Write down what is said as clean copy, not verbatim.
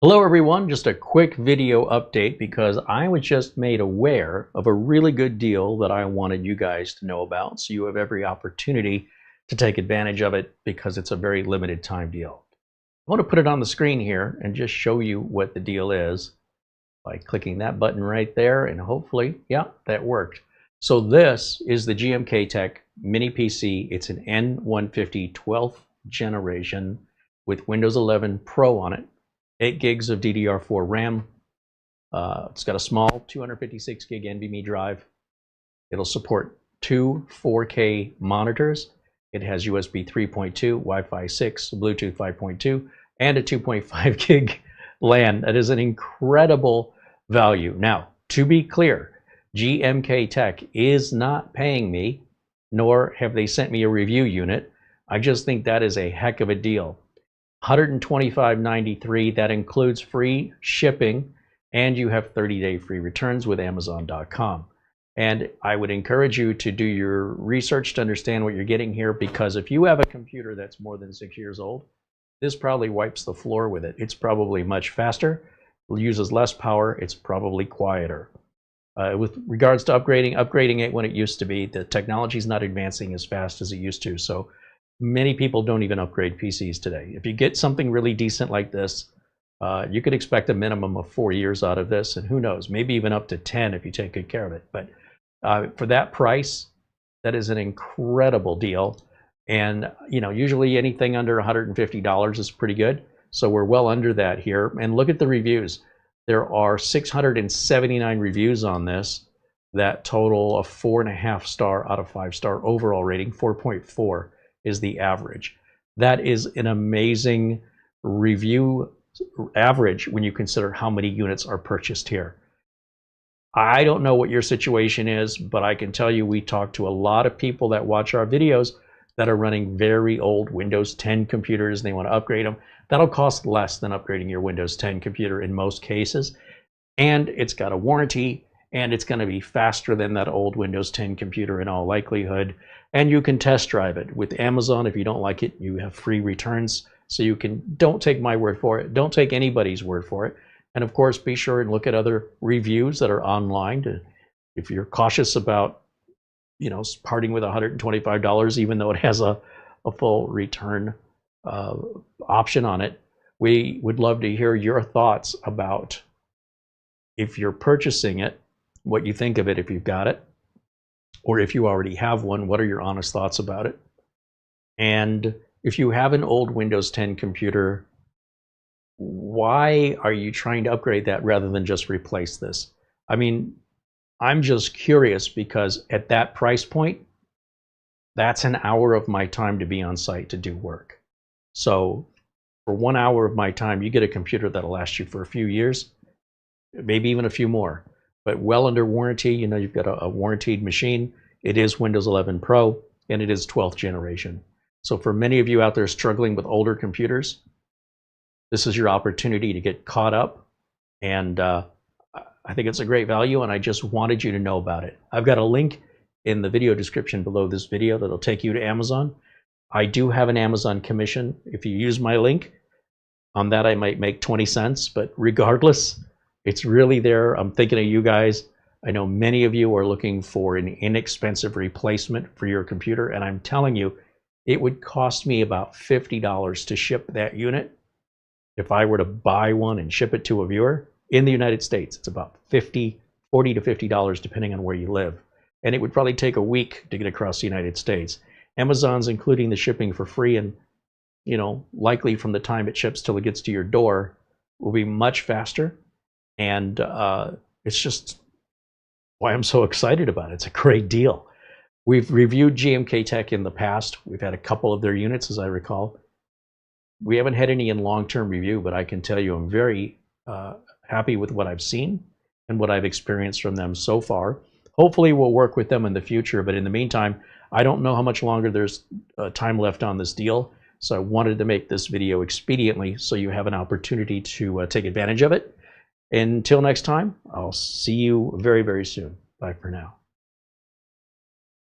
Hello everyone, just a quick video update because I was just made aware of a really good deal that I wanted you guys to know about, so you have every opportunity to take advantage of it because it's a very limited time deal. I want to put it on the screen here and just show you what the deal is by clicking that button right there, and hopefully, yeah, that worked. So this is the GMKtec mini PC. It's an N150 12th generation with Windows 11 Pro on it. 8 gigs of DDR4 RAM. It's got a small 256 gig NVMe drive. It'll support 2 4K monitors. It has USB 3.2, Wi-Fi 6, Bluetooth 5.2, and a 2.5 gig LAN. That is an incredible value. Now, to be clear, GMKtec is not paying me, nor have they sent me a review unit. I just think that is a heck of a deal. $125.93, that includes free shipping, and you have 30-day free returns with Amazon.com. And I would encourage you to do your research to understand what you're getting here, because if you have a computer that's more than 6 years old, this probably wipes the floor with it. It's probably much faster, uses less power, it's probably quieter. With regards to upgrading it when it used to be, the technology is not advancing as fast as it used to. So many people don't even upgrade PCs today. If you get something really decent like this, you could expect a minimum of 4 years out of this, and who knows, maybe even up to 10 if you take good care of it. But for that price, that is an incredible deal. And you know, usually anything under $150 is pretty good. So we're well under that here. And look at the reviews. There are 679 reviews on this that total a 4.5 star out of 5 star overall rating. 4.4 is the average. That is an amazing review average when you consider how many units are purchased here. I don't know what your situation is, but I can tell you we talk to a lot of people that watch our videos that are running very old Windows 10 computers and they want to upgrade them. That'll cost less than upgrading your Windows 10 computer in most cases. And it's got a warranty, and it's going to be faster than that old Windows 10 computer in all likelihood. And you can test drive it with Amazon. If you don't like it, you have free returns. So you can, don't take my word for it. Don't take anybody's word for it. And of course, be sure and look at other reviews that are online if you're cautious about, you know, parting with $125, even though it has a full return option on it. We would love to hear your thoughts about, if you're purchasing it, what you think of it if you've got it, or if you already have one, what are your honest thoughts about it? And if you have an old Windows 10 computer, why are you trying to upgrade that rather than just replace this? I mean, I'm just curious, because at that price point, that's an hour of my time to be on site to do work. So for 1 hour of my time, you get a computer that'll last you for a few years, maybe even a few more, but well under warranty. You know, you've got a warranted machine. It is Windows 11 Pro, and it is 12th generation. So for many of you out there struggling with older computers, this is your opportunity to get caught up. And I think it's a great value, and I just wanted you to know about it. I've got a link in the video description below this video that'll take you to Amazon. I do have an Amazon commission. If you use my link, on that I might make 20 cents, but regardless, it's really there. I'm thinking of you guys. I know many of you are looking for an inexpensive replacement for your computer, and I'm telling you, it would cost me about $50 to ship that unit. If I were to buy one and ship it to a viewer in the United States, it's about $40 to $50 depending on where you live. And it would probably take a week to get across the United States. Amazon's including the shipping for free, and you know, likely from the time it ships till it gets to your door will be much faster. And it's just why I'm so excited about it. It's a great deal. We've reviewed GMKtec in the past. We've had a couple of their units, as I recall. We haven't had any in long-term review, but I can tell you I'm very happy with what I've seen and what I've experienced from them so far. Hopefully we'll work with them in the future, but in the meantime, I don't know how much longer there's time left on this deal. So I wanted to make this video expediently so you have an opportunity to take advantage of it. Until next time, I'll see you very, very soon. Bye for now.